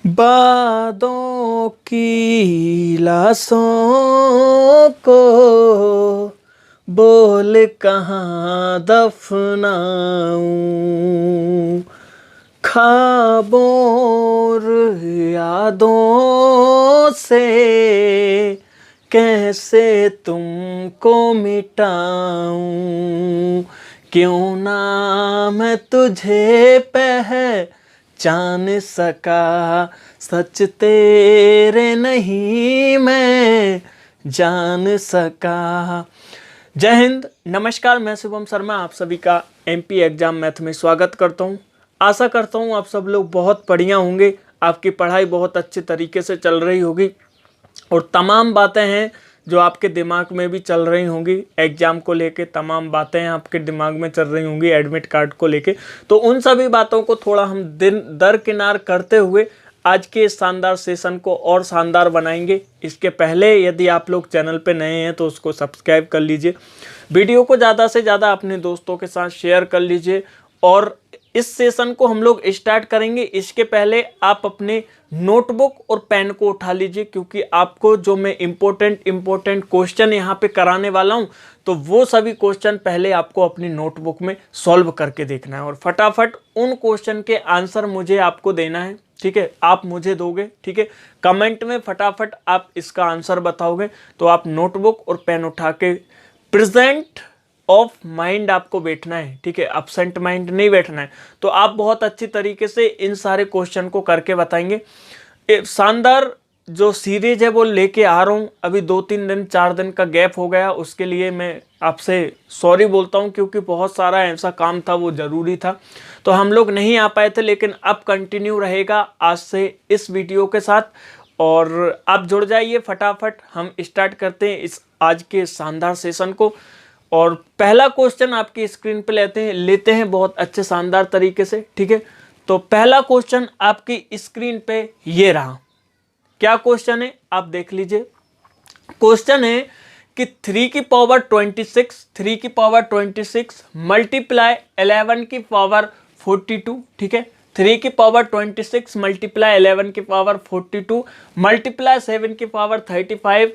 बादों की लाशों को बोल कहाँ दफनाऊं, ख्वाबों और यादों से कैसे तुमको मिटाऊं, क्यों ना मैं तुझे पहचान सका, सच तेरे नहीं मैं जान सका। जय हिंद, नमस्कार। मैं शुभम शर्मा आप सभी का एमपी एग्जाम मैथ में स्वागत करता हूं। आशा करता हूं आप सब लोग बहुत बढ़िया होंगे, आपकी पढ़ाई बहुत अच्छे तरीके से चल रही होगी और तमाम बातें हैं जो आपके दिमाग में भी चल रही होंगी। एग्जाम को लेके तमाम बातें आपके दिमाग में चल रही होंगी, एडमिट कार्ड को लेके। तो उन सभी बातों को थोड़ा हम दिन दरकिनार करते हुए आज के इस शानदार सेशन को और शानदार बनाएंगे। इसके पहले यदि आप लोग चैनल पे नए हैं तो उसको सब्सक्राइब कर लीजिए, वीडियो को ज़्यादा से ज़्यादा अपने दोस्तों के साथ शेयर कर लीजिए और इस सेशन को हम लोग स्टार्ट करेंगे। इसके पहले आप अपने नोटबुक और पेन को उठा लीजिए, क्योंकि आपको जो मैं इम्पोर्टेंट क्वेश्चन यहाँ पे कराने वाला हूँ तो वो सभी क्वेश्चन पहले आपको अपनी नोटबुक में सॉल्व करके देखना है और फटाफट उन क्वेश्चन के आंसर मुझे आपको देना है। ठीक है, आप मुझे दोगे, ठीक है, कमेंट में फटाफट आप इसका आंसर बताओगे। तो आप नोटबुक और पेन उठा के प्रेजेंट ऑफ माइंड आपको बैठना है, ठीक है, एब्सेंट माइंड नहीं बैठना है। तो आप बहुत अच्छी तरीके से इन सारे क्वेश्चन को करके बताएंगे। शानदार जो सीरीज है वो लेके आ रहा हूँ। अभी 2-3 दिन 4 दिन का गैप हो गया, उसके लिए मैं आपसे सॉरी बोलता हूँ, क्योंकि बहुत सारा ऐसा काम था वो ज़रूरी था तो हम लोग नहीं आ पाए थे। लेकिन अब कंटिन्यू रहेगा आज से इस वीडियो के साथ और आप जुड़ जाइए फटाफट। हम स्टार्ट करते हैं इस आज के शानदार सेशन को और पहला क्वेश्चन आपकी स्क्रीन पे लेते हैं बहुत अच्छे शानदार तरीके से, ठीक है। तो पहला क्वेश्चन आपकी स्क्रीन पे ये रहा। क्या क्वेश्चन है आप देख लीजिए। क्वेश्चन है कि 3 की पावर 26 मल्टीप्लाई 11 की पावर 42, ठीक है। 3 की पावर 26 मल्टीप्लाई 11 की पावर 42 मल्टीप्लाई 7 की पावर 35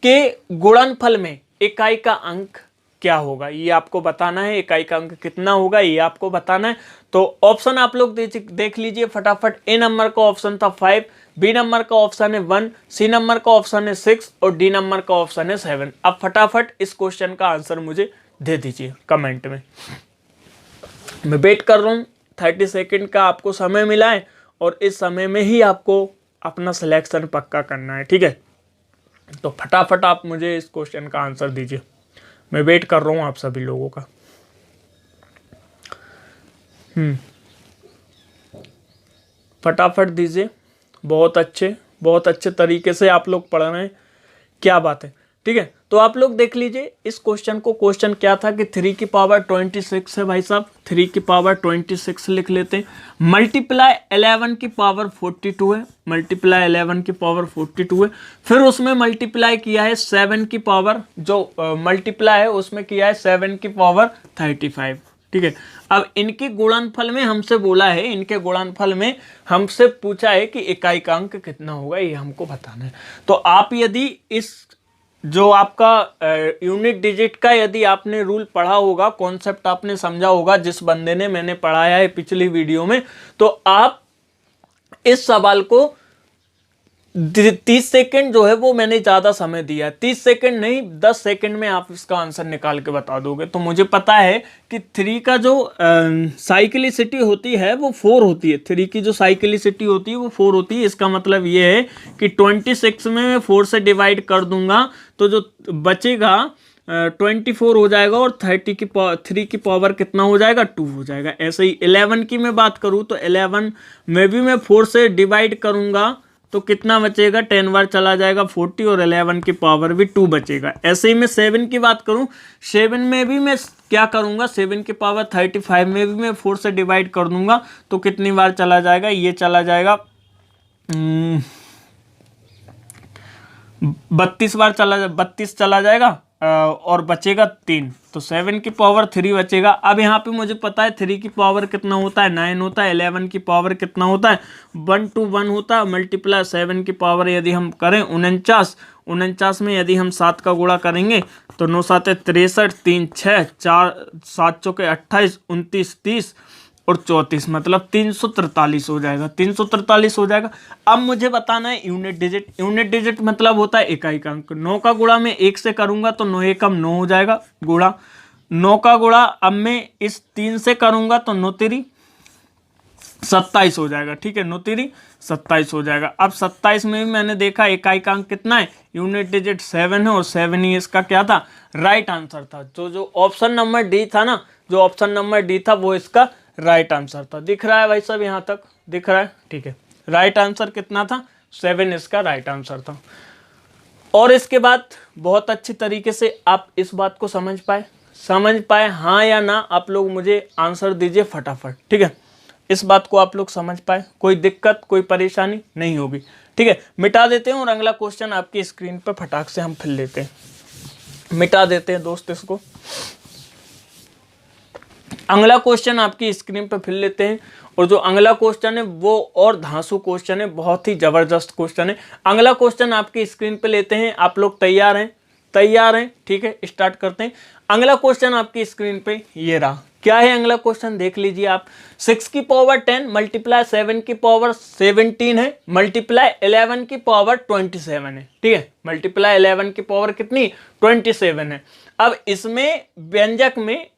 के गुणनफल में इकाई का अंक क्या होगा, ये आपको बताना है। इकाई का अंक कितना होगा ये आपको बताना है। तो ऑप्शन आप लोग देख लीजिए फटाफट। ए नंबर का ऑप्शन था 5, बी नंबर का ऑप्शन है 1, सी नंबर का ऑप्शन है 6 और डी नंबर का ऑप्शन है 7। अब फटाफट इस क्वेश्चन का आंसर मुझे दे दीजिए कमेंट में। मैं वेट कर रहा हूँ, 30 सेकेंड का आपको समय मिला है और इस समय में ही आपको अपना सिलेक्शन पक्का करना है, ठीक है। तो फटाफट आप मुझे इस क्वेश्चन का आंसर दीजिए, मैं वेट कर रहा हूँ आप सभी लोगों का। फटाफट दीजिए, बहुत अच्छे तरीके से आप लोग पढ़ रहे हैं, क्या बात है, ठीक है। तो आप लोग देख लीजिए इस क्वेश्चन को। क्वेश्चन क्या था कि 3 की पावर 26 है भाई साहब, 3 की पावर 26 लिख लेते हैं। मल्टीप्लाई 11 की पावर 42 है, मल्टीप्लाई 11 की पावर 42 है। फिर उसमें मल्टीप्लाई किया है 7 की पावर, जो मल्टीप्लाई है उसमें किया है 7 की पावर 35, ठीक है। अब इनके गुणनफल में हमसे बोला है, इनके गुणनफल में हमसे पूछा है कि इकाई का अंक कितना होगा, ये हमको बताना है। तो आप यदि इस जो आपका यूनिट डिजिट का यदि आपने रूल पढ़ा होगा, कॉन्सेप्ट आपने समझा होगा, जिस बंदे ने मैंने पढ़ाया है पिछली वीडियो में, तो आप इस सवाल को 30 सेकंड जो है वो मैंने ज़्यादा समय दिया है, 30 सेकंड नहीं 10 सेकंड में आप इसका आंसर निकाल के बता दोगे। तो मुझे पता है कि 3 का जो साइक्लिसिटी होती है वो 4 होती है, 3 की जो साइक्लिसिटी होती है वो 4 होती है। इसका मतलब ये है कि 26 में मैं 4 से डिवाइड कर दूंगा तो जो बचेगा 24 हो जाएगा और 3 की पावर कितना हो जाएगा, 2 हो जाएगा। ऐसे ही 11 की मैं बात करूँ तो 11 में भी मैं 4 से डिवाइड करूँगा तो कितना बचेगा, 10 बार चला जाएगा 40 और 11 की पावर भी 2 बचेगा। ऐसे ही मैं 7 की बात करूं, 7 में भी मैं क्या करूंगा, 7 की पावर 35 में भी मैं 4 से डिवाइड कर दूंगा तो कितनी बार चला जाएगा, ये चला जाएगा 32 बार 32 चला जाएगा और बचेगा 3, तो 7 की पावर 3 बचेगा। अब यहाँ पे मुझे पता है 3 की पावर कितना होता है, 9 होता है। 11 की पावर कितना होता है, 1 to 1 होता है। मल्टीप्लाई 7 की पावर यदि हम करें 49 में यदि हम 7 का गुणा करेंगे तो 9 7 63, 3 6, 4 7 चौके 28, 29 30 और 34, मतलब 343 हो जाएगा। 343 हो जाएगा। अब मुझे बताना है यूनिट डिजिट। यूनिट डिजिट मतलब होता है इकाई का अंक। 9 का गुणा मैं 1 से करूंगा तो 9 एकम 9 हो जाएगा गुणा। 9 का गुणा अब मैं इस 3 से करूंगा तो 9 3 27 हो जाएगा। ठीक है, 9 3 27 हो जाएगा। अब 27 में भी मैंने देखा इकाई का अंक कितना है, यूनिट डिजिट 7 है और 7 ही इसका क्या था, राइट आंसर था। जो ऑप्शन नंबर डी था ना, जो ऑप्शन नंबर डी था वो इसका राइट आंसर था। दिख रहा है भाई साहब, यहाँ तक दिख रहा है? ठीक है, राइट आंसर कितना था, 7 इसका राइट आंसर था। और इसके बाद बहुत अच्छी तरीके से आप इस बात को समझ पाए हाँ या ना, आप लोग मुझे आंसर दीजिए फटाफट। ठीक है, इस बात को आप लोग समझ पाए, कोई दिक्कत कोई परेशानी नहीं होगी। ठीक है, मिटा देते हैं और अगला क्वेश्चन आपकी स्क्रीन पर फटाक से हम फिल लेते हैं। मिटा देते हैं दोस्त इसको। अगला क्वेश्चन आपकी स्क्रीन पर फिल लेते हैं और जो अगला क्वेश्चन है वो और धांसू क्वेश्चन है, बहुत ही जबरदस्त क्वेश्चन है। अगला क्वेश्चन आपकी स्क्रीन पे लेते हैं। आप लोग तैयार हैं? ठीक है, स्टार्ट करते हैं। अगला क्वेश्चन आपकी स्क्रीन पे ये रहा। क्या है अगला क्वेश्चन, देख लीजिए आप। 6 की पावर 10 मल्टीप्लाई 7 की पावर 17 है, मल्टीप्लाई 11 की पावर 27 है। ठीक है, मल्टीप्लाई 11 की पावर कितनी, 27 है। अब इसमें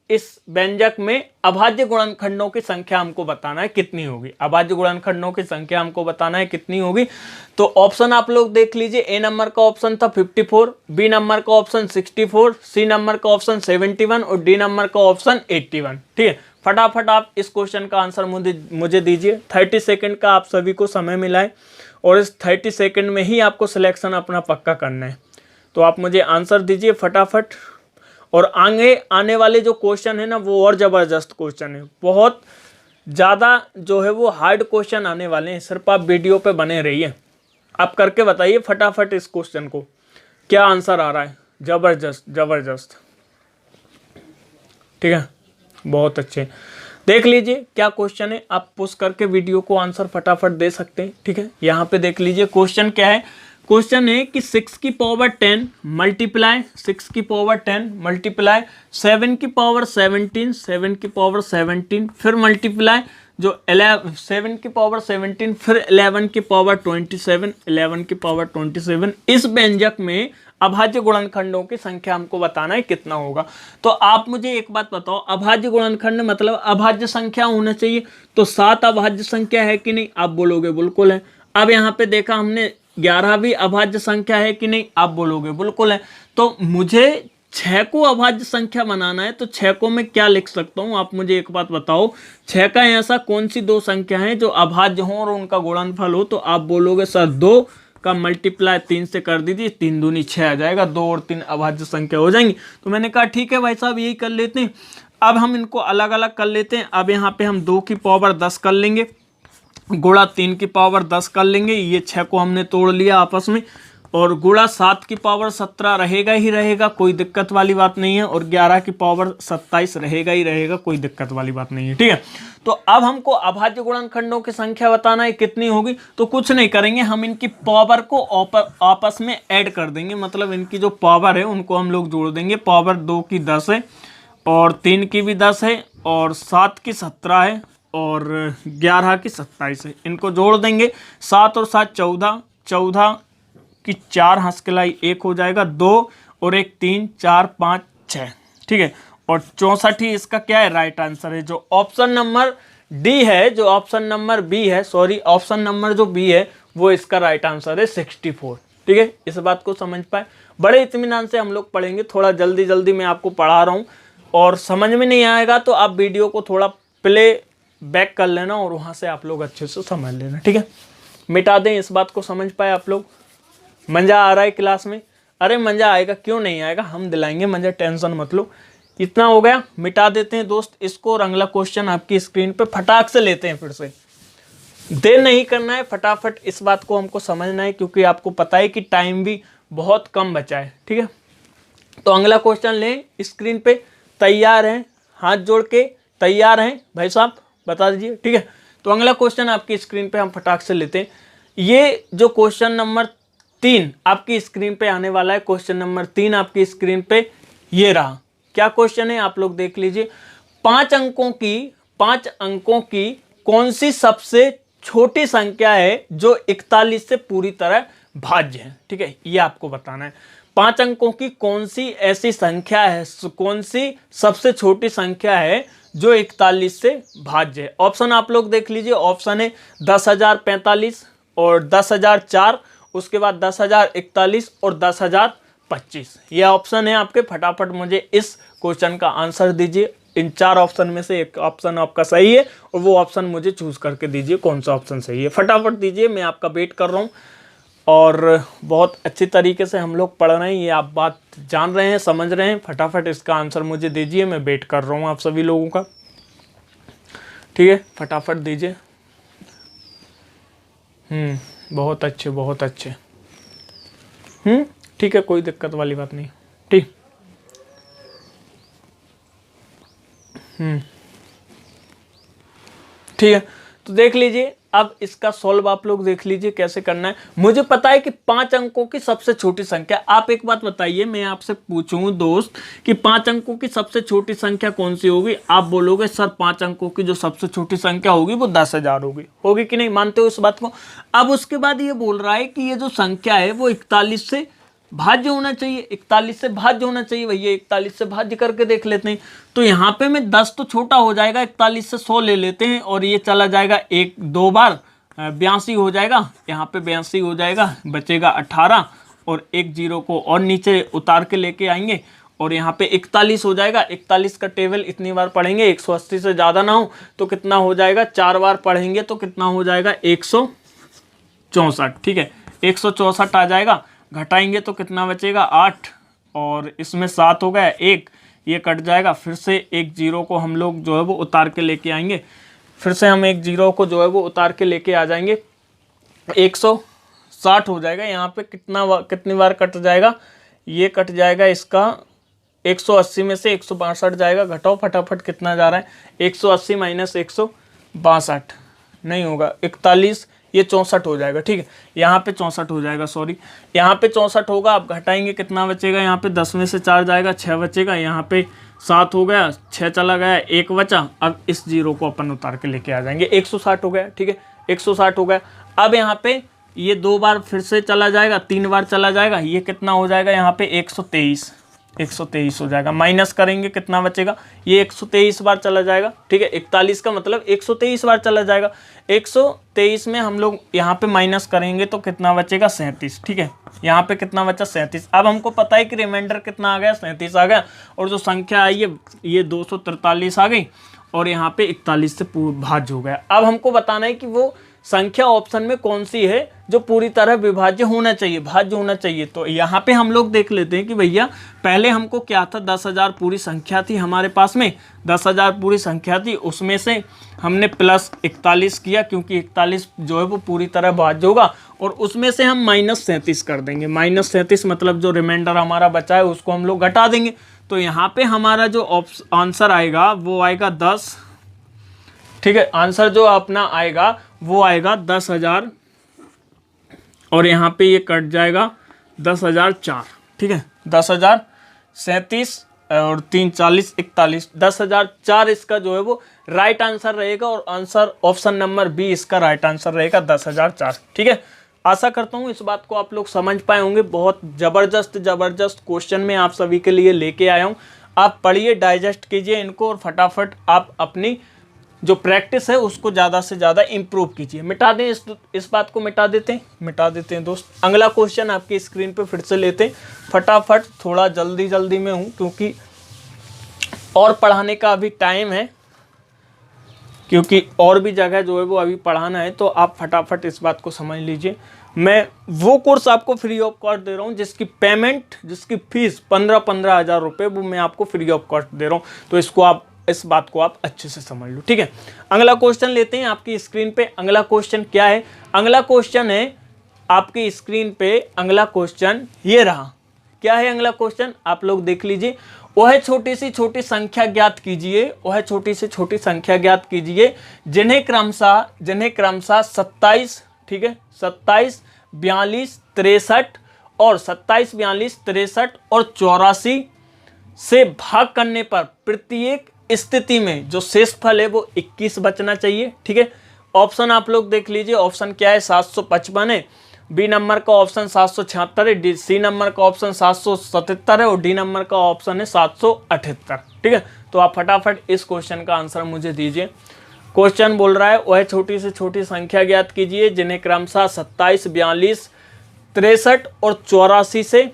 इस व्यंजक में अभाज्य गुणनखंडों की संख्या हमको बताना है कितनी होगी। अभाज्य गुणनखंडों की संख्या हमको बताना है कितनी होगी। तो ऑप्शन आप लोग देख लीजिए। ए नंबर का ऑप्शन था 54, बी नंबर का ऑप्शन 64, सी नंबर का ऑप्शन 71 और डी नंबर का ऑप्शन 81। ठीक है, फटाफट आप इस क्वेश्चन का आंसर मुझे दीजिए। 30 सेकंड का आप सभी को समय मिला है और इस 30 सेकंड में ही आपको सिलेक्शन अपना पक्का करना है। तो आप मुझे आंसर दीजिए फटाफट। और आगे आने वाले जो क्वेश्चन है ना वो और ज़बरदस्त क्वेश्चन है, बहुत ज़्यादा जो है वो हार्ड क्वेश्चन आने वाले हैं। सिर्फ आप वीडियो पे बने रहिए। आप करके बताइए फटाफट इस क्वेश्चन को क्या आंसर आ रहा है। जबरदस्त। ठीक है, बहुत अच्छे। देख लीजिए क्या क्वेश्चन है, आप पुश करके वीडियो को आंसर फटाफट दे सकते हैं। ठीक है, यहाँ पे देख लीजिए क्वेश्चन क्या है। क्वेश्चन है कि 6 की पावर 10 मल्टीप्लाई 6 की पावर 10 मल्टीप्लाई 7 की पावर 17, 7 की पावर 17 फिर मल्टीप्लाई जो 7 की पावर 17 फिर 11 की पावर 27, 11 की पावर 27। इस व्यंजक में अभाज्य गुणनखंडों की संख्या हमको बताना है कितना होगा। तो आप मुझे एक बात बताओ, अभाज्य गुणनखंड मतलब अभाज्य संख्या होना चाहिए। तो 7 अभाज्य संख्या है कि नहीं, आप बोलोगे बिल्कुल है। अब यहाँ पे देखा हमने 11 भी अभाज्य संख्या है कि नहीं, आप बोलोगे बिल्कुल है। तो मुझे 6 को अभाज्य संख्या बनाना है, तो 6 को मैं क्या लिख सकता हूँ, आप मुझे एक बात बताओ। 6 का ऐसा कौन सी दो संख्या है जो अभाज्य हो और उनका गुणनफल हो। तो आप बोलोगे सर 2 का मल्टीप्लाई 3 से कर दीजिए, 3 दूनी 6 आ जाएगा, 2 और 3 अभाज्य संख्या हो जाएंगी। तो मैंने कहा ठीक है भाई साहब यही कर लेते हैं। अब हम इनको अलग अलग कर लेते हैं। अब यहाँ पे हम 2 की पावर 10 कर लेंगे, गुणा 3 की पावर 10 कर लेंगे, ये 6 को हमने तोड़ लिया आपस में, और गुणा 7 की पावर 17 रहेगा ही रहेगा, कोई दिक्कत वाली बात नहीं है, और 11 की पावर 27 रहेगा ही रहेगा, कोई दिक्कत वाली बात नहीं है। ठीक है, तो अब हमको अभाज्य गुणनखंडों की संख्या बताना है कितनी होगी। तो कुछ नहीं करेंगे, हम इनकी पावर को आपस में ऐड कर देंगे, मतलब इनकी जो पावर है उनको हम लोग जोड़ देंगे। पावर 2 की 10 है और 3 की भी 10 है और 7 की 17 है और 11 की 27 है, इनको जोड़ देंगे। 7 और 7 14, 14 की 4 हंस के लाई 1 हो जाएगा, 2 और 1 3, 4 5 6। ठीक है, और 64 ही इसका क्या है, राइट आंसर है। जो ऑप्शन नंबर डी है, जो ऑप्शन नंबर बी है, सॉरी ऑप्शन नंबर जो बी है वो इसका राइट आंसर है 64। ठीक है, इस बात को समझ पाए। बड़े इत्मीनान से हम लोग पढ़ेंगे, थोड़ा जल्दी मैं आपको पढ़ा रहा हूँ, और समझ में नहीं आएगा तो आप वीडियो को थोड़ा प्ले बैक कर लेना और वहाँ से आप लोग अच्छे से समझ लेना। ठीक है, मिटा दें, इस बात को समझ पाए आप लोग। मज़ा आ रहा है क्लास में? अरे मज़ा आएगा, क्यों नहीं आएगा, हम दिलाएंगे मज़ा, टेंशन मत लो। इतना हो गया, मिटा देते हैं दोस्त इसको, और अगला क्वेश्चन आपकी स्क्रीन पे फटाक से लेते हैं। फिर से देर नहीं करना है, फटाफट इस बात को हमको समझना है, क्योंकि आपको पता है कि टाइम भी बहुत कम बचा है। ठीक है, तो अगला क्वेश्चन लें, स्क्रीन पे तैयार हैं, हाथ जोड़ के तैयार हैं भाई साहब, बता दीजिए, ठीक है। तो अगला क्वेश्चन आपकी स्क्रीन पे हम फटाक से लेते हैं। ये जो क्वेश्चन नंबर 3 आपकी स्क्रीन पे आने वाला है, क्वेश्चन नंबर 3 आपकी स्क्रीन पे ये रहा। क्या क्वेश्चन है आप लोग देख लीजिए। 5 अंकों की कौन सी सबसे छोटी संख्या है जो 41 से पूरी तरह भाज्य है, ठीक है, ये आपको बताना है। 5 अंकों की कौन सी ऐसी संख्या है, कौन सी सबसे छोटी संख्या है जो 41 से भाज्य है। ऑप्शन आप लोग देख लीजिए, ऑप्शन है 10,045 और 10,004, उसके बाद 10,041 और 10,025। ये ऑप्शन है आपके। फटाफट मुझे इस क्वेश्चन का आंसर दीजिए। इन 4 ऑप्शन में से एक ऑप्शन आपका सही है और वो ऑप्शन मुझे चूज करके दीजिए कौन सा ऑप्शन सही है। फटाफट दीजिए, मैं आपका वेट कर रहा हूँ। और बहुत अच्छी तरीके से हम लोग पढ़ रहे हैं, ये आप बात जान रहे हैं, समझ रहे हैं। फटाफट इसका आंसर मुझे दीजिए, मैं वेट कर रहा हूँ आप सभी लोगों का, ठीक है, फटाफट दीजिए। बहुत अच्छे, बहुत अच्छे। ठीक है, कोई दिक्कत वाली बात नहीं, ठीक। ठीक है, तो देख लीजिए अब इसका सॉल्व आप लोग देख लीजिए कैसे करना है। मुझे पता है कि 5 अंकों की सबसे छोटी संख्या, आप एक बात बताइए, मैं आपसे पूछूं दोस्त कि 5 अंकों की सबसे छोटी संख्या कौन सी होगी, आप बोलोगे सर 5 अंकों की जो सबसे छोटी संख्या होगी वो 10,000 होगी कि नहीं, मानते हो इस बात को। अब उसके बाद ये बोल रहा है कि ये जो संख्या है वो 41 से भाज्य होना चाहिए, 41 से भाज्य होना चाहिए। भैया 41 से भाज्य करके देख लेते हैं। तो यहाँ पे मैं 10 तो छोटा हो जाएगा, 41 से 100 ले लेते हैं और ये चला जाएगा 1-2 बार, 82 हो जाएगा, यहाँ पे 82 हो जाएगा, बचेगा 18 और एक 0 को और नीचे उतार के लेके आएंगे और यहाँ पे 41 हो जाएगा। 41 का टेबल इतनी बार पढ़ेंगे, 180 से ज़्यादा ना हो तो कितना हो जाएगा, 4 बार पढ़ेंगे तो कितना हो जाएगा, 164, ठीक है, 164 आ जाएगा। घटाएंगे तो कितना बचेगा, 8 और इसमें 7 हो गया, 1 ये कट जाएगा। फिर से एक 0 को हम लोग जो है वो उतार के लेके आएंगे, फिर से हम एक 0 को जो है वो उतार के लेके आ जाएंगे, 160 हो जाएगा। यहाँ पे कितनी बार कट जाएगा, ये कट जाएगा इसका 180 में से 162 जाएगा। घटाओ फटाफट कितना जा रहा है, 180 माइनस 162 नहीं होगा, 41, ये 64 हो जाएगा, ठीक है, यहाँ पे 64 हो जाएगा, सॉरी, यहाँ पे 64 होगा। आप घटाएंगे कितना बचेगा, यहाँ पे 10 में से 4 जाएगा, 6 बचेगा, यहाँ पे 7 हो गया, 6 चला गया, 1 बचा। अब इस 0 को अपन उतार के लेके आ जाएंगे, 160 हो गया, ठीक है, 160 हो गया। अब यहाँ पे ये 2 बार फिर से चला जाएगा, 3 बार चला जाएगा, ये कितना हो जाएगा, यहाँ पे 123 हो जाएगा। माइनस करेंगे कितना बचेगा, ये 123 बार चला जाएगा, ठीक है, 41 का मतलब 123 बार चला जाएगा। 123 में हम लोग यहाँ पे माइनस करेंगे तो कितना बचेगा, 37, ठीक है, यहाँ पे कितना बचा, 37। अब हमको पता है कि रिमाइंडर कितना आ गया, 37 आ गया और जो संख्या आई है ये 243 आ गई और यहाँ पे 41 से भाज्य हो गया। अब हमको बताना है कि वो संख्या ऑप्शन में कौन सी है जो पूरी तरह विभाज्य होना चाहिए, भाज्य होना चाहिए। तो यहाँ पे हम लोग देख लेते हैं कि भैया पहले हमको क्या था, 10,000 पूरी संख्या थी हमारे पास में, 10,000 पूरी संख्या थी, उसमें से हमने प्लस 41 किया क्योंकि 41 जो है वो पूरी तरह भाज्य होगा और उसमें से हम माइनस 37 कर देंगे। माइनस 37 मतलब जो रिमाइंडर हमारा बचा है उसको हम लोग घटा देंगे। तो यहाँ पे हमारा जो आंसर आएगा वो आएगा 10, ठीक है, आंसर जो अपना आएगा वो आएगा 10,000 और यहाँ पे ये कट जाएगा 10,004, ठीक है, 10,037 और 3 40 41, 10,004 इसका जो है वो राइट आंसर रहेगा और आंसर ऑप्शन नंबर बी इसका राइट आंसर रहेगा, 10,004, ठीक है। आशा करता हूँ इस बात को आप लोग समझ पाए होंगे। बहुत ज़बरदस्त क्वेश्चन में आप सभी के लिए लेके आया हूँ। आप पढ़िए, डाइजेस्ट कीजिए इनको और फटाफट आप अपनी जो प्रैक्टिस है उसको ज़्यादा से ज़्यादा इम्प्रूव कीजिए। मिटा दें इस बात को, मिटा देते हैं दोस्त। अगला क्वेश्चन आपकी स्क्रीन पे फिर से लेते हैं फटाफट। थोड़ा जल्दी में हूँ क्योंकि और पढ़ाने का अभी टाइम है, क्योंकि और भी जगह जो है वो अभी पढ़ाना है। तो आप फटाफट इस बात को समझ लीजिए। मैं वो कोर्स आपको फ्री ऑफ कॉस्ट दे रहा हूँ जिसकी पेमेंट, जिसकी फीस 15 हज़ार रुपये, वो मैं आपको फ्री ऑफ कॉस्ट दे रहा हूँ। तो इस बात को आप अच्छे से समझ लो, ठीक है। अगला क्वेश्चन लेते हैं आपकी स्क्रीन पे। अगला क्वेश्चन क्या है, अगला क्वेश्चन है आपकी स्क्रीन पे, अगला क्वेश्चन ये रहा। क्या है अगला क्वेश्चन, आप लोग देख लीजिए। वह छोटी सी छोटी संख्या ज्ञात कीजिए, वह छोटी सी छोटी संख्या ज्ञात कीजिए जिन्हें क्रमशः 27, ठीक है, 27, 42, 63 और 27, 42, 63 और 84 से भाग करने पर प्रत्येक स्थिति में जो शेषफल है वो 21 बचना चाहिए। ठीक है, ऑप्शन आप लोग देख लीजिए। ऑप्शन क्या है, 755 है, बी नंबर का ऑप्शन 776 है, सी नंबर का ऑप्शन 777 है और डी नंबर का ऑप्शन है 778। ठीक है, तो आप फटाफट इस क्वेश्चन का आंसर मुझे दीजिए। क्वेश्चन बोल रहा है वह छोटी से छोटी संख्या ज्ञात कीजिए जिन्हें क्रमशः 27, 42, 63 और 84 से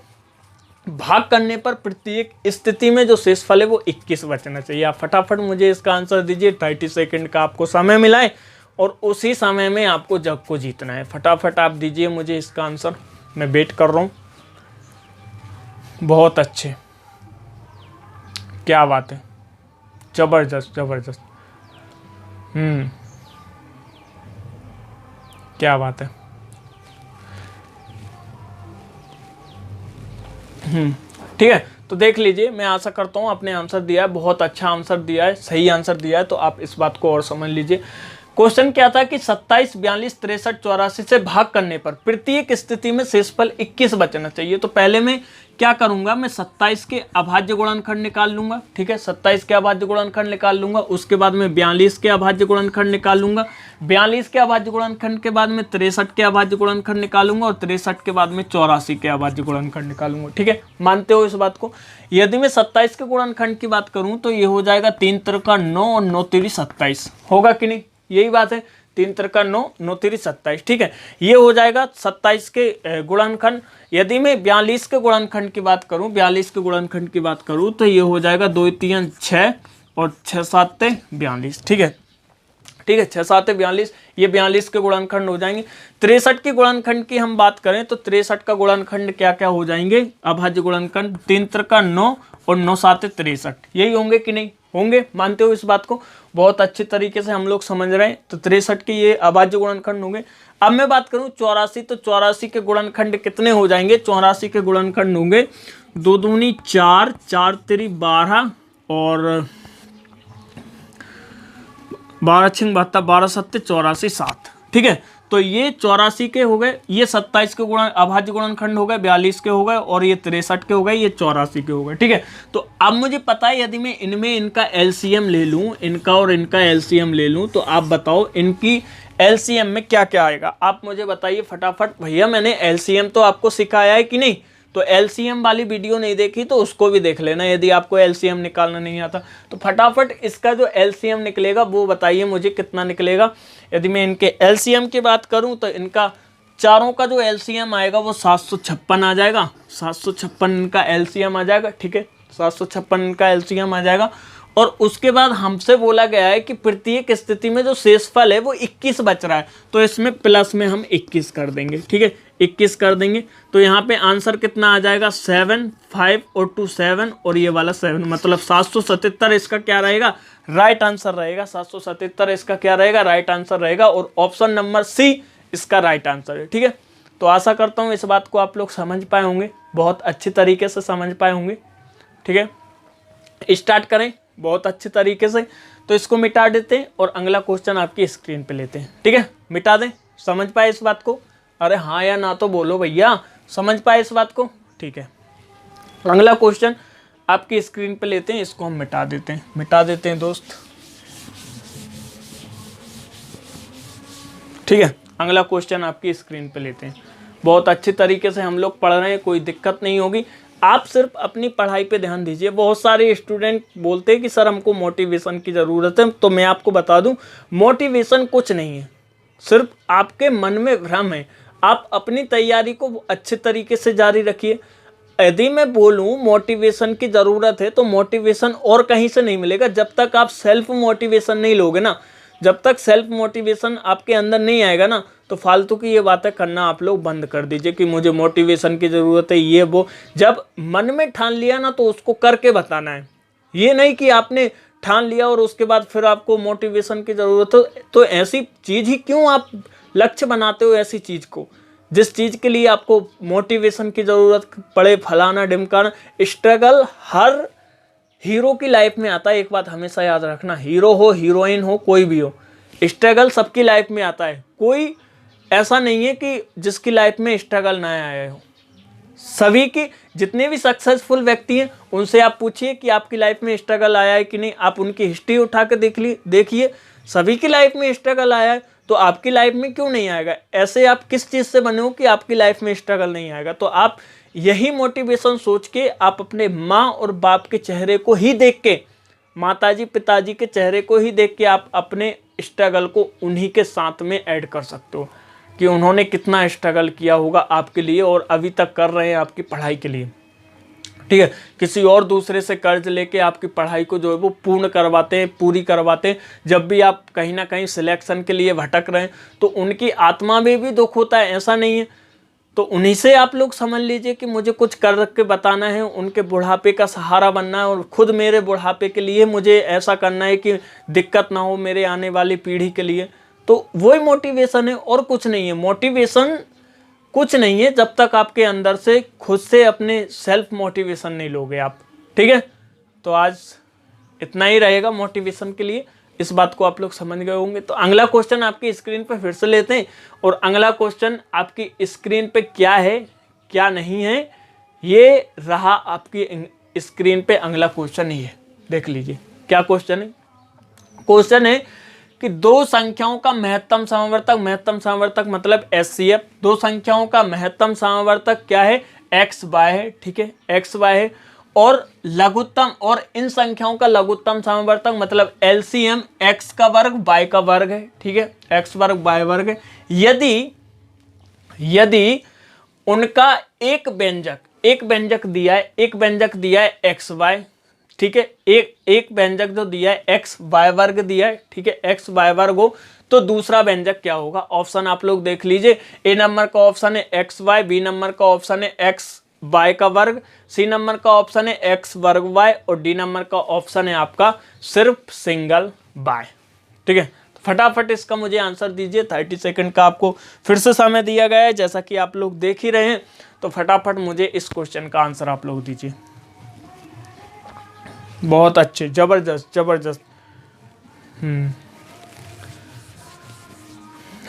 भाग करने पर प्रत्येक स्थिति में जो शेषफल है वो 21 बचना चाहिए। आप फटाफट मुझे इसका आंसर दीजिए। 30 सेकंड का आपको समय मिला है और उसी समय में आपको जग को जीतना है। फटाफट आप दीजिए मुझे इसका आंसर, मैं वेट कर रहा हूँ। बहुत अच्छे, क्या बात है, जबरदस्त जबरदस्त। क्या बात है। ठीक है, तो देख लीजिए, मैं आशा करता हूँ आपने आंसर दिया है, बहुत अच्छा आंसर दिया है, सही आंसर दिया है। तो आप इस बात को और समझ लीजिए। क्वेश्चन क्या था कि 27, 42, 63, 84 से भाग करने पर प्रत्येक स्थिति में शेषफल 21 बचना चाहिए। तो पहले मैं क्या करूंगा, मैं 27 के अभाज्य गुणनखंड निकाल लूंगा। ठीक है, 27 के अभाज्य गुणनखंड निकाल लूंगा। उसके बाद में 42 के अभाज्य गुणनखंड निकाल लूंगा। 42 के अभाज्य गुणनखंड के बाद में 63 के अभाज्य गुणनखंड निकालूंगा और 63 के बाद में 84 के अभाज्य गुणनखंड निकालूंगा। ठीक है, मानते हो इस बात को। यदि मैं 27 के गुणनखंड की बात करूं तो ये हो जाएगा 3 त्रिका 9 और 9 तिरी 27, होगा कि नहीं, यही बात है। 3 त्रिका 9, 9 तिरी 27। ठीक है, ये हो जाएगा 27 के गुणनखंड। यदि मैं 42 के गुणनखंड की बात करूं, 42 के गुणनखंड की बात करूं तो ये हो जाएगा 2 3 6 और 6 7 42। ठीक है, ठीक है, 6 7 42, ये 42 के गुणनखंड हो जाएंगे। 63 के गुणनखंड की हम बात करें तो 63 का गुणनखंड क्या क्या हो जाएंगे, अभाज्य गुणनखंड 3 त्रिका 9 और 9 7 63, यही होंगे कि नहीं होंगे, मानते हो इस बात को। बहुत अच्छे तरीके से हम लोग समझ रहे हैं। तो 63 के ये अभाज्य गुणनखंड होंगे। अब मैं बात करूं 84, तो 84 के गुणनखंड कितने हो जाएंगे, 84 के गुणनखंड होंगे 2 दूनी 4, 4 तिरी 12 और 12 छिंग 72, 12 सत्ते 84 7। ठीक है, तो ये 84 के हो गए, ये 27 के अभाज्य गुणनखंड हो गए, 42 के हो गए और ये 63 के हो गए, ये 84 के हो गए। ठीक है, तो अब मुझे पता है यदि मैं इनमें इनका एलसीएम ले लूं, इनका और इनका एलसीएम ले लूं, तो आप बताओ इनकी एलसीएम में क्या क्या आएगा। आप मुझे बताइए फटाफट। भैया मैंने एलसीएम तो आपको सिखाया है कि नहीं, तो एलसीएम वाली वीडियो नहीं देखी तो उसको भी देख लेना यदि आपको एलसीएम निकालना नहीं आता। तो फटाफट इसका जो एलसीएम निकलेगा वो बताइए मुझे कितना निकलेगा। यदि मैं इनके एलसीएम की बात करूं तो इनका चारों का जो एलसीएम आएगा वो 756 आ जाएगा। 756 इनका एलसीएम आ जाएगा। ठीक है, 756 इनका एलसीएम आ जाएगा। और उसके बाद हमसे बोला गया है कि प्रत्येक स्थिति में जो शेषफल है वो 21 बच रहा है, तो इसमें प्लस में हम 21 कर देंगे। ठीक है, 21 कर देंगे तो यहाँ पे आंसर कितना आ जाएगा, 7, 5 और 2 7 और ये वाला 7, मतलब 777 इसका क्या रहेगा, राइट आंसर रहेगा। 777 इसका क्या रहेगा, राइट आंसर रहेगा। और ऑप्शन नंबर सी इसका राइट आंसर है। ठीक है, तो आशा करता हूँ इस बात को आप लोग समझ पाए होंगे, बहुत अच्छे तरीके से समझ पाए होंगे। ठीक है, स्टार्ट करें बहुत अच्छे तरीके से। तो इसको मिटा देते हैं और अगला क्वेश्चन आपकी स्क्रीन पे लेते हैं। ठीक है, मिटा दें, समझ पाए इस बात को, अरे हाँ या ना तो बोलो भैया, समझ पाए इस बात को। ठीक है, अगला क्वेश्चन आपकी स्क्रीन पे लेते हैं, इसको हम मिटा देते हैं दोस्त। ठीक है, अगला क्वेश्चन आपकी स्क्रीन पे लेते हैं। बहुत अच्छे तरीके से हम लोग पढ़ रहे हैं, कोई दिक्कत नहीं होगी। आप सिर्फ अपनी पढ़ाई पे ध्यान दीजिए। बहुत सारे स्टूडेंट बोलते हैं कि सर हमको मोटिवेशन की ज़रूरत है, तो मैं आपको बता दूं मोटिवेशन कुछ नहीं है, सिर्फ आपके मन में भ्रम है। आप अपनी तैयारी को अच्छे तरीके से जारी रखिए। यदि मैं बोलूं मोटिवेशन की ज़रूरत है तो मोटिवेशन और कहीं से नहीं मिलेगा। जब तक आप सेल्फ मोटिवेशन नहीं लोगे ना, जब तक सेल्फ मोटिवेशन आपके अंदर नहीं आएगा ना, तो फालतू की ये बातें करना आप लोग बंद कर दीजिए कि मुझे मोटिवेशन की ज़रूरत है, ये वो। जब मन में ठान लिया ना तो उसको करके बताना है। ये नहीं कि आपने ठान लिया और उसके बाद फिर आपको मोटिवेशन की ज़रूरत हो, तो ऐसी चीज़ ही क्यों आप लक्ष्य बनाते हो ऐसी चीज़ को। जिस चीज़ के लिए आपको मोटिवेशन की ज़रूरत पड़े, फलाना ढिमकाना, स्ट्रगल हर हीरो की लाइफ में आता है। एक बात हमेशा याद रखना, हीरो हो, हीरोइन हो, कोई भी हो, स्ट्रगल सबकी लाइफ में आता है। कोई ऐसा नहीं है कि जिसकी लाइफ में स्ट्रगल ना आया हो। सभी की, जितने भी सक्सेसफुल व्यक्ति हैं उनसे आप पूछिए कि आपकी लाइफ में स्ट्रगल आया है कि नहीं। आप उनकी हिस्ट्री उठा के देखिए, सभी की लाइफ में स्ट्रगल आया है, तो आपकी लाइफ में क्यों नहीं आएगा? ऐसे आप किस चीज़ से बने हो कि आपकी लाइफ में स्ट्रगल नहीं आएगा? तो आप यही मोटिवेशन सोच के आप अपने माँ और बाप के चेहरे को ही देख के, माताजी पिताजी के चेहरे को ही देख के आप अपने स्ट्रगल को उन्हीं के साथ में ऐड कर सकते हो कि उन्होंने कितना स्ट्रगल किया होगा आपके लिए और अभी तक कर रहे हैं आपकी पढ़ाई के लिए। ठीक है, किसी और दूसरे से कर्ज लेके आपकी पढ़ाई को जो है वो पूरी करवाते हैं। जब भी आप कहीं ना कहीं सिलेक्शन के लिए भटक रहे हैं तो उनकी आत्मा में भी दुख होता है, ऐसा नहीं है। तो उन्हीं से आप लोग समझ लीजिए कि मुझे कुछ कर के बताना है, उनके बुढ़ापे का सहारा बनना है, और खुद मेरे बुढ़ापे के लिए मुझे ऐसा करना है कि दिक्कत ना हो मेरे आने वाली पीढ़ी के लिए। तो वही मोटिवेशन है और कुछ नहीं है। मोटिवेशन कुछ नहीं है जब तक आपके अंदर से खुद से अपने सेल्फ मोटिवेशन नहीं लोगे आप। ठीक है, तो आज इतना ही रहेगा मोटिवेशन के लिए। इस बात को आप लोग समझ गए होंगे। तो अगला क्वेश्चन आपकी स्क्रीन पे फिर से लेते हैं, और अगला क्वेश्चन आपकी स्क्रीन पे क्या है क्या नहीं है, ये रहा आपकी स्क्रीन पे अगला क्वेश्चन ही है। देख लीजिए क्या क्वेश्चन है। क्वेश्चन है कि दो संख्याओं का महत्तम समवर्तक मतलब HCF, दो संख्याओं का महत्तम समवर्तक क्या है? XY है। ठीक है, XY है। और लघुत्तम, और इन संख्याओं का लघुत्तम समवर्तक मतलब LCM x का वर्ग y का वर्ग है। ठीक है, x वर्ग y वर्ग है। यदि उनका एक व्यंजक दिया है XY, ठीक है, एक व्यंजक जो दिया है XY वर्ग दिया है, ठीक है, XY वर्ग हो, तो दूसरा व्यंजक क्या होगा? ऑप्शन आप लोग देख लीजिए। A नंबर का ऑप्शन है XY, B नंबर का ऑप्शन है XY का वर्ग, C नंबर का ऑप्शन है X वर्ग Y, और D नंबर का ऑप्शन है आपका सिर्फ सिंगल Y। ठीक है, तो फटाफट इसका मुझे आंसर दीजिए। 30 सेकंड का आपको फिर से समय दिया गया है, जैसा कि आप लोग देख ही रहे हैं। तो फटाफट मुझे इस क्वेश्चन का आंसर आप लोग दीजिए। बहुत अच्छे, जबरदस्त।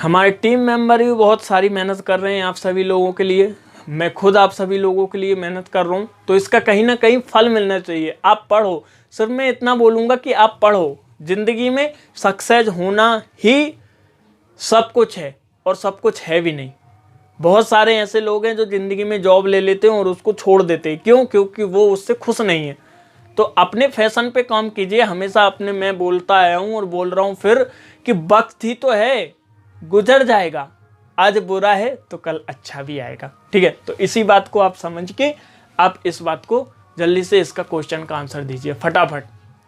हमारे टीम मेंबर भी बहुत सारी मेहनत कर रहे हैं आप सभी लोगों के लिए। मैं खुद आप सभी लोगों के लिए मेहनत कर रहा हूँ, तो इसका कहीं ना कहीं फल मिलना चाहिए। आप पढ़ो, सिर्फ मैं इतना बोलूँगा कि आप पढ़ो। जिंदगी में सक्सेस होना ही सब कुछ है, और सब कुछ है भी नहीं। बहुत सारे ऐसे लोग हैं जो जिंदगी में जॉब ले लेते हैं और उसको छोड़ देते हैं। क्यों? क्योंकि वो उससे खुश नहीं है। तो अपने फैशन पे काम कीजिए। हमेशा अपने, मैं बोलता आया हूँ और बोल रहा हूँ फिर कि वक्त ही तो है, गुजर जाएगा। आज बुरा है तो कल अच्छा भी आएगा। ठीक है, तो इसी बात को आप समझ के आप इस बात को जल्दी से इसका क्वेश्चन का आंसर दीजिए फटाफट।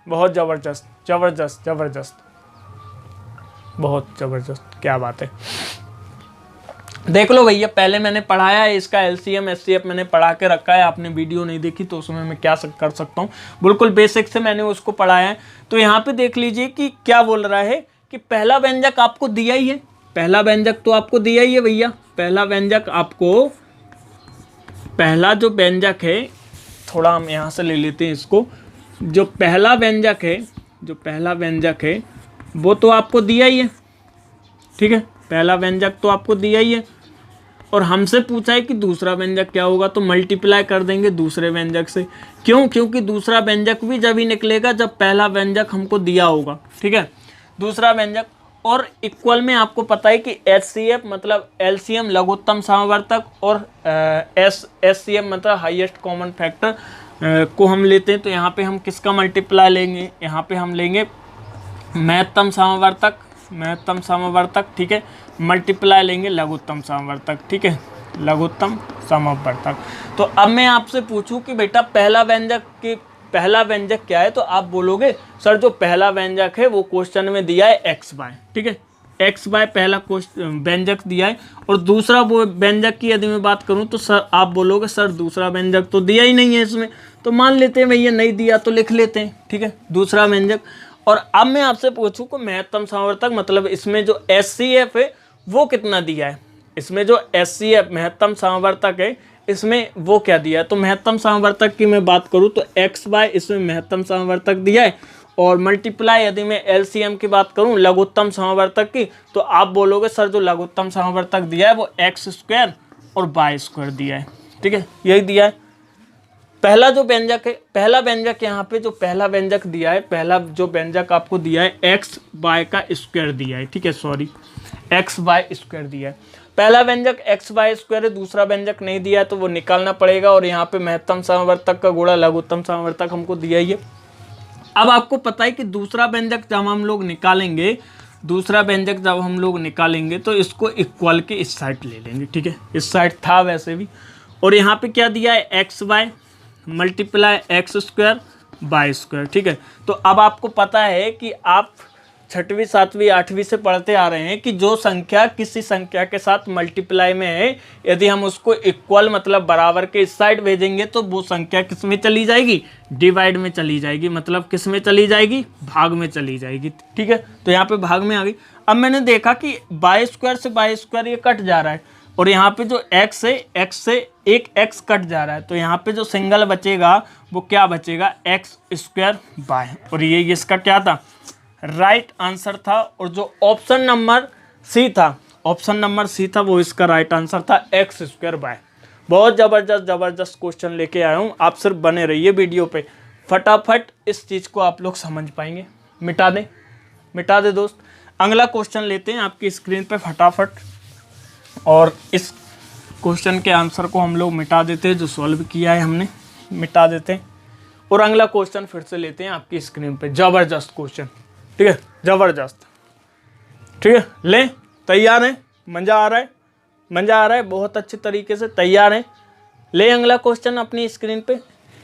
बहुत जबरदस्त, बहुत जबरदस्त, क्या बात है। देख लो भैया, पहले मैंने पढ़ाया है इसका LCM SCF मैंने पढ़ा के रखा है। आपने वीडियो नहीं देखी तो उसमें मैं क्या कर सकता हूँ, बिल्कुल बेसिक से मैंने उसको पढ़ाया है। तो यहाँ पे देख लीजिए कि क्या बोल रहा है कि पहला व्यंजक आपको दिया ही है। पहला व्यंजक तो आपको दिया ही है भैया। पहला व्यंजक आपको, पहला जो व्यंजक है, थोड़ा हम यहाँ से ले लेते हैं इसको। जो पहला व्यंजक है वो तो आपको दिया ही है। ठीक है, पहला व्यंजक तो आपको दिया ही है, और हमसे पूछा है कि दूसरा व्यंजक क्या होगा, तो मल्टीप्लाई कर देंगे दूसरे व्यंजक से। क्यों? क्योंकि दूसरा व्यंजक भी जब ही निकलेगा जब पहला व्यंजक हमको दिया होगा। ठीक है, दूसरा व्यंजक, और इक्वल में आपको पता है कि HCF मतलब LCM लघुत्तम समवर्तक, और SCM मतलब हाईएस्ट कॉमन फैक्टर को हम लेते हैं। तो यहाँ पे हम किसका मल्टीप्लाई लेंगे? यहाँ पे हम लेंगे महत्तम समवर्तक। ठीक है, मल्टीप्लाई लेंगे लघुत्तम समवर्तक। ठीक है, लघुत्तम समवर्तक। तो अब मैं आपसे पूछूं कि बेटा पहला व्यंजक क्या है, तो आप बोलोगे सर जो पहला व्यंजक है वो क्वेश्चन में दिया है XY। ठीक है, XY पहला व्यंजक दिया है, और दूसरा वो व्यंजक की यदि मैं बात करूं तो सर आप बोलोगे सर दूसरा व्यंजक तो दिया ही नहीं है इसमें। तो मान लेते हैं भैया नहीं दिया तो लिख लेते हैं। ठीक है, दूसरा व्यंजक। और अब मैं आपसे पूछूं कि महत्तम समवर्तक मतलब इसमें जो HCF है वो कितना दिया है, इसमें जो HCF महत्तम समवर्तक है इसमें वो क्या दिया है, तो महत्तम समवर्तक की मैं बात करूँ तो XY इसमें महत्तम समवर्तक दिया है, और मल्टीप्लाई यदि मैं LCM की बात करूँ लघुत्तम समवर्तक की, तो आप बोलोगे सर जो लघुत्तम समवर्तक दिया है वो x² और y² दिया है। ठीक है, यही दिया है। पहला जो व्यंजक है, पहला व्यंजक यहाँ पे जो पहला व्यंजक दिया है, पहला जो व्यंजक आपको दिया है XY² दिया है। ठीक है, सॉरी XY² दिया है। पहला व्यंजक XY² है, दूसरा व्यंजक नहीं दिया है तो वो निकालना पड़ेगा, और यहाँ पे महत्तम समवर्तक का गुणा लघुत्तम समवर्तक हमको दिया ही है। अब आपको पता है कि दूसरा व्यंजक जब हम लोग निकालेंगे, दूसरा व्यंजक जब हम लोग निकालेंगे तो इसको इक्वल के इस साइड ले लेंगे। ठीक है, इस साइड था वैसे भी, और यहाँ पे क्या दिया है XY मल्टीप्लाई x² y²। ठीक है, तो अब आपको पता है कि आप 6वीं 7वीं 8वीं से पढ़ते आ रहे हैं कि जो संख्या किसी संख्या के साथ मल्टीप्लाई में है, यदि हम उसको इक्वल मतलब बराबर के इस साइड भेजेंगे तो वो संख्या किस में चली जाएगी, डिवाइड में चली जाएगी, मतलब किस में चली जाएगी, भाग में चली जाएगी। ठीक है, तो यहाँ पे भाग में आ गई। अब मैंने देखा कि y² से y² ये कट जा रहा है, और यहाँ पे जो x है, x से एक x कट जा रहा है, तो यहाँ पे जो सिंगल बचेगा वो क्या बचेगा, x² y, और ये इसका क्या था, राइट आंसर था। और जो ऑप्शन नंबर सी था, ऑप्शन नंबर सी था, वो इसका राइट आंसर था x² y। बहुत ज़बरदस्त क्वेश्चन लेके आया हूँ, आप सिर्फ बने रहिए वीडियो पे, फटाफट इस चीज़ को आप लोग समझ पाएंगे। मिटा दे दोस्त। अगला क्वेश्चन लेते हैं आपकी स्क्रीन पे फटाफट, और इस क्वेश्चन के आंसर को हम लोग मिटा देते हैं, जो सॉल्व किया है हमने मिटा देते हैं, और अगला क्वेश्चन फिर से लेते हैं आपकी स्क्रीन पे। ज़बरदस्त क्वेश्चन, ठीक है, ज़बरदस्त। ठीक है, ले तैयार हैं, मज़ा आ रहा है, बहुत अच्छे तरीके से तैयार हैं। ले अगला क्वेश्चन अपनी स्क्रीन पे,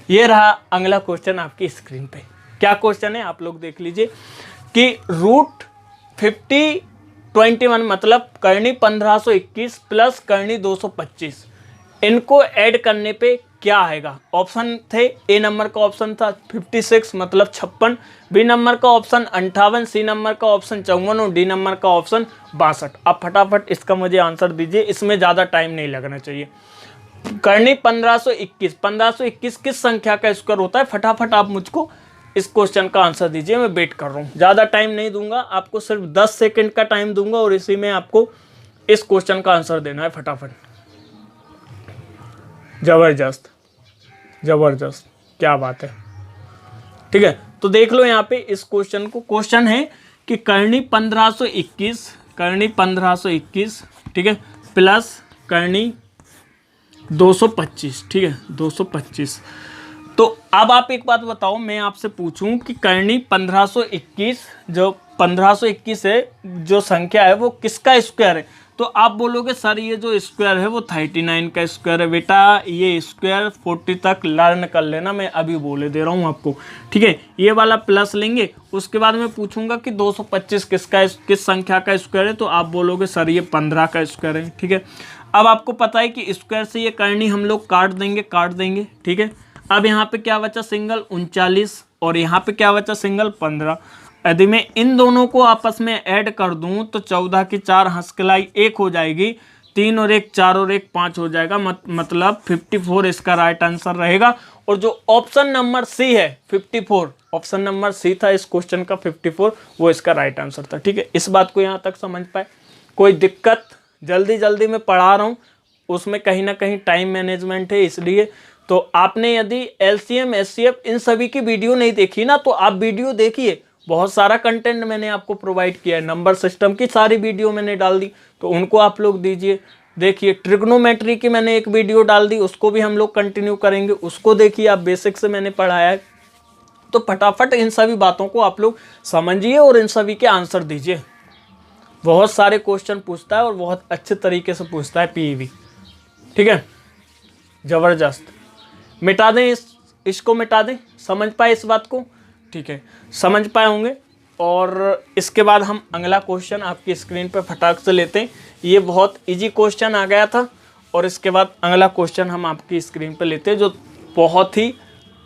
ये रहा अगला क्वेश्चन आपकी स्क्रीन पे। क्या क्वेश्चन है आप लोग देख लीजिए कि रूट 5021 मतलब करनी 1521 प्लस करनी 225, इनको ऐड करने पे क्या आएगा। ऑप्शन थे, ए नंबर का ऑप्शन था 56 मतलब 56, बी नंबर का ऑप्शन 58, सी नंबर का ऑप्शन 54 और डी नंबर का ऑप्शन 62। आप फटाफट इसका मुझे आंसर दीजिए, इसमें ज़्यादा टाइम नहीं लगना चाहिए। करनी 1521 किस संख्या का स्क्वायर होता है, फटाफट आप मुझको इस क्वेश्चन का आंसर दीजिए, मैं वेट कर रहा हूँ। ज़्यादा टाइम नहीं दूंगा आपको, सिर्फ 10 सेकेंड का टाइम दूंगा, और इसी में आपको इस क्वेश्चन का आंसर देना है फटाफट। ज़बरदस्त, क्या बात है। ठीक है, तो देख लो यहाँ पे इस क्वेश्चन को। क्वेश्चन है कि करनी 1521 ठीक है प्लस करनी 225। ठीक है, 225। तो अब आप एक बात बताओ, मैं आपसे पूछूं कि करनी 1521 जो 1521 है, जो संख्या है वो किसका स्क्वायर है, तो आप बोलोगे सर ये जो स्क्वायर है वो 39 का स्क्वायर है। बेटा ये स्क्वायर 40 तक लर्न कर लेना, मैं अभी बोले दे रहा हूँ आपको। ठीक है, ये वाला प्लस लेंगे, उसके बाद मैं पूछूंगा कि 225 किस संख्या का स्क्वायर है, तो आप बोलोगे सर ये 15 का स्क्वायर है। ठीक है, अब आपको पता है कि स्क्वायर से ये करनी हम लोग काट देंगे। ठीक है, अब यहाँ पे क्या बचा, सिंगल 39, और यहाँ पे क्या बचा, सिंगल 15। यदि मैं इन दोनों को आपस में ऐड कर दूं तो 14 की 4 हंसकलाई 1 हो जाएगी, 3 और 1 4 और 1 5 हो जाएगा, मतलब 54 इसका राइट आंसर रहेगा। और जो ऑप्शन नंबर सी है 54, ऑप्शन नंबर सी था इस क्वेश्चन का 54, वो इसका राइट आंसर था। ठीक है, इस बात को यहाँ तक समझ पाए, कोई दिक्कत, जल्दी में पढ़ा रहा हूँ, उसमें कहीं ना कहीं टाइम मैनेजमेंट है, इसलिए। तो आपने यदि LCM SCF इन सभी की वीडियो नहीं देखी ना, तो आप वीडियो देखिए, बहुत सारा कंटेंट मैंने आपको प्रोवाइड किया है, नंबर सिस्टम की सारी वीडियो मैंने डाल दी, तो उनको आप लोग देखिए। ट्रिग्नोमेट्री की मैंने एक वीडियो डाल दी, उसको भी हम लोग कंटिन्यू करेंगे, उसको देखिए। आप बेसिक से मैंने पढ़ाया है, तो फटाफट इन सभी बातों को आप लोग समझिए और इन सभी के आंसर दीजिए। बहुत सारे क्वेश्चन पूछता है और बहुत अच्छे तरीके से पूछता है PEV। ठीक है, ज़बरदस्त। मिटा दें इसको मिटा दें, समझ पाए इस बात को। ठीक है, समझ पाए होंगे। और इसके बाद हम अगला क्वेश्चन आपकी स्क्रीन पे फटाक से लेते हैं। ये बहुत इजी क्वेश्चन आ गया था, और इसके बाद अगला क्वेश्चन हम आपकी स्क्रीन पे लेते हैं, जो बहुत ही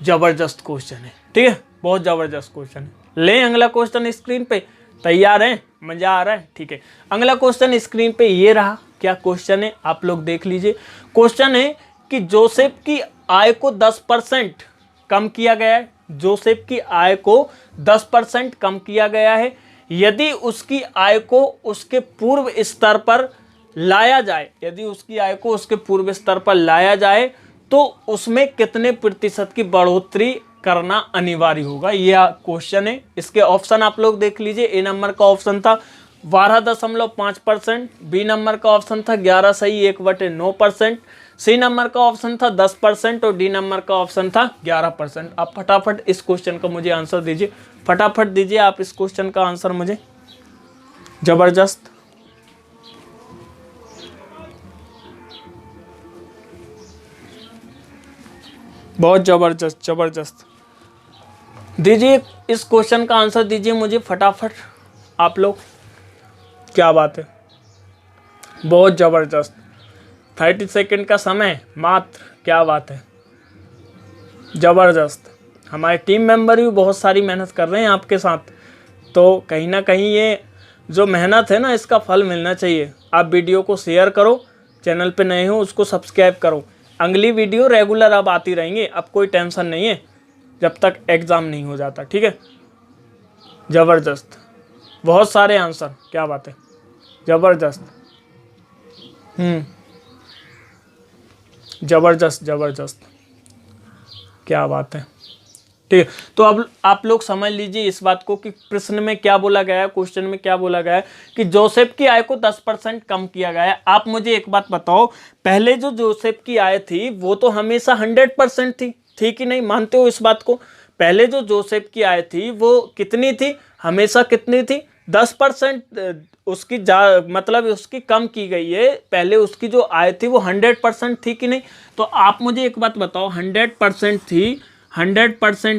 ज़बरदस्त क्वेश्चन है। ठीक है, बहुत ज़बरदस्त क्वेश्चन है। लें अगला क्वेश्चन स्क्रीन पे। तैयार हैं? मजा आ रहा है? ठीक है। अगला क्वेश्चन स्क्रीन पे ये रहा। क्या क्वेश्चन है आप लोग देख लीजिए। क्वेश्चन है कि जोसेफ की आय को 10% कम किया गया है। जोसेफ की आय को 10% कम किया गया है। यदि उसकी आय को उसके पूर्व स्तर पर लाया जाए, यदि उसकी आय को उसके पूर्व स्तर पर लाया जाए तो उसमें कितने प्रतिशत की बढ़ोतरी करना अनिवार्य होगा। यह क्वेश्चन है। इसके ऑप्शन आप लोग देख लीजिए। ए नंबर का ऑप्शन था 12.5%, बी नंबर का ऑप्शन था 11 सही 1/9%, सी नंबर का ऑप्शन था 10% और डी नंबर का ऑप्शन था 11%। आप फटाफट इस क्वेश्चन का मुझे आंसर दीजिए। फटाफट दीजिए आप इस क्वेश्चन का आंसर मुझे। जबरदस्त। बहुत जबरदस्त, जबरदस्त। दीजिए इस क्वेश्चन का आंसर दीजिए मुझे फटाफट आप लोग। क्या बात है, बहुत जबरदस्त। 30 सेकंड का समय मात्र। क्या बात है, जबरदस्त। हमारे टीम मेंबर भी बहुत सारी मेहनत कर रहे हैं आपके साथ, तो कहीं ना कहीं ये जो मेहनत है ना इसका फल मिलना चाहिए। आप वीडियो को शेयर करो, चैनल पे नए हो उसको सब्सक्राइब करो। अगली वीडियो रेगुलर अब आती रहेंगी, अब कोई टेंशन नहीं है जब तक एग्ज़ाम नहीं हो जाता। ठीक है, ज़बरदस्त। बहुत सारे आंसर। क्या बात है, ज़बरदस्त। ज़बरदस्त, ज़बरदस्त। क्या बात है। ठीक है, तो अब आप लोग समझ लीजिए इस बात को कि प्रश्न में क्या बोला गया है, क्वेश्चन में क्या बोला गया है कि जोसेफ की आय को 10% कम किया गया है। आप मुझे एक बात बताओ, पहले जो जोसेफ की आय थी वो तो हमेशा 100% थी कि नहीं? मानते हो इस बात को? पहले जो जोसेफ की आय थी वो कितनी थी? हमेशा कितनी थी? 10% उसकी मतलब उसकी कम की गई है। पहले उसकी जो आय थी वो 100% थी कि नहीं? तो आप मुझे एक बात बताओ, 100%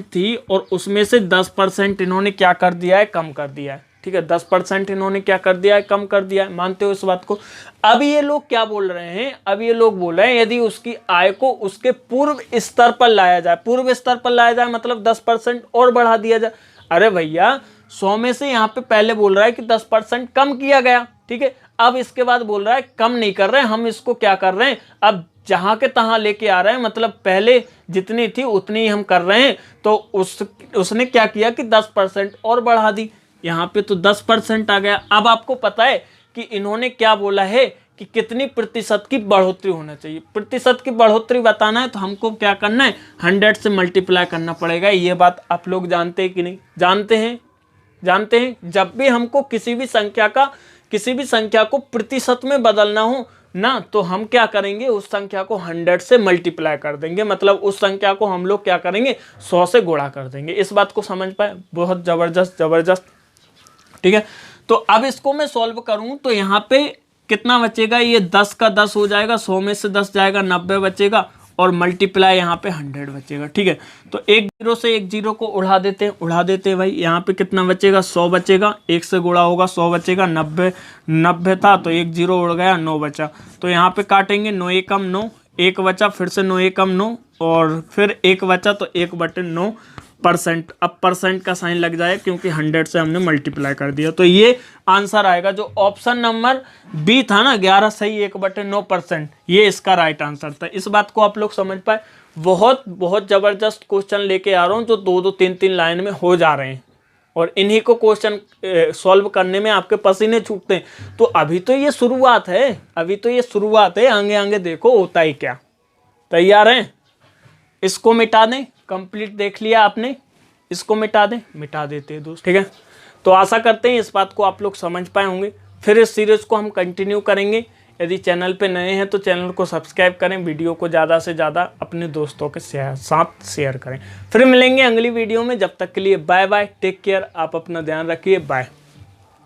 थी और उसमें से 10% इन्होंने क्या कर दिया है? कम कर दिया है। ठीक है, 10% इन्होंने क्या कर दिया है? कम कर दिया है। मानते हो इस बात को? अब ये लोग क्या बोल रहे हैं? अब ये लोग बोल रहे हैं यदि उसकी आय को उसके पूर्व स्तर पर लाया जाए। पूर्व स्तर पर लाया जाए मतलब 10% और बढ़ा दिया जाए। अरे भैया, 100 में से यहाँ पे पहले बोल रहा है कि 10% कम किया गया। ठीक है, अब इसके बाद बोल रहा है कम नहीं कर रहे हैं हम, इसको क्या कर रहे हैं अब जहां के तहां लेके आ रहे हैं। मतलब पहले जितनी थी उतनी ही हम कर रहे हैं। तो उसने क्या किया कि 10% और बढ़ा दी। यहाँ पे तो 10% आ गया। अब आपको पता है कि इन्होंने क्या बोला है कि कितनी प्रतिशत की बढ़ोतरी होना चाहिए। प्रतिशत की बढ़ोतरी बताना है तो हमको क्या करना है? 100 से मल्टीप्लाई करना पड़ेगा। ये बात आप लोग जानते हैं कि नहीं? जानते हैं, जानते हैं। जब भी हमको किसी भी संख्या को प्रतिशत में बदलना हो ना, तो हम क्या करेंगे? उस संख्या को 100 से मल्टीप्लाई कर देंगे। मतलब उस संख्या को हम लोग क्या करेंगे? 100 से गुणा कर देंगे। इस बात को समझ पाए? बहुत जबरदस्त, जबरदस्त। ठीक है, तो अब इसको मैं सॉल्व करूं तो यहाँ पे कितना बचेगा? ये 10 का 10 हो जाएगा, 100 में से 10 जाएगा, 90 बचेगा और मल्टीप्लाई यहाँ पे 100 बचेगा। ठीक है, तो एक जीरो से एक जीरो को उड़ा देते हैं भाई। यहाँ पे कितना बचेगा? 100 बचेगा। 1 से गुणा होगा 100 बचेगा। 90 था तो एक जीरो उड़ गया, 9 बचा। तो यहाँ पे काटेंगे, 9 एकम 9, 1 बचा, फिर से 9 एकम 9 और फिर 1 बचा तो 1/9%। अब परसेंट का साइन लग जाए क्योंकि 100 से हमने मल्टीप्लाई कर दिया। तो ये आंसर आएगा जो ऑप्शन नंबर बी था ना, 11 सही 1/9%, ये इसका राइट आंसर था। इस बात को आप लोग समझ पाए? बहुत बहुत जबरदस्त क्वेश्चन लेके आ रहा हूँ जो 2-2, 3-3 लाइन में हो जा रहे हैं और इन्हीं को क्वेश्चन सॉल्व करने में आपके पसीने छूटते हैं। तो अभी तो ये शुरुआत है, अभी तो ये शुरुआत है। आगे आगे देखो होता ही क्या। तैयार हैं? इसको मिटा दें। कंप्लीट देख लिया आपने, इसको मिटा दें। मिटा देते हैं दोस्त। ठीक है, तो आशा करते हैं इस बात को आप लोग समझ पाए होंगे। फिर इस सीरीज को हम कंटिन्यू करेंगे। यदि चैनल पे नए हैं तो चैनल को सब्सक्राइब करें, वीडियो को ज़्यादा से ज़्यादा अपने दोस्तों के साथ शेयर करें। फिर मिलेंगे अगली वीडियो में। जब तक के लिए बाय बाय, टेक केयर। आप अपना ध्यान रखिए, बाय।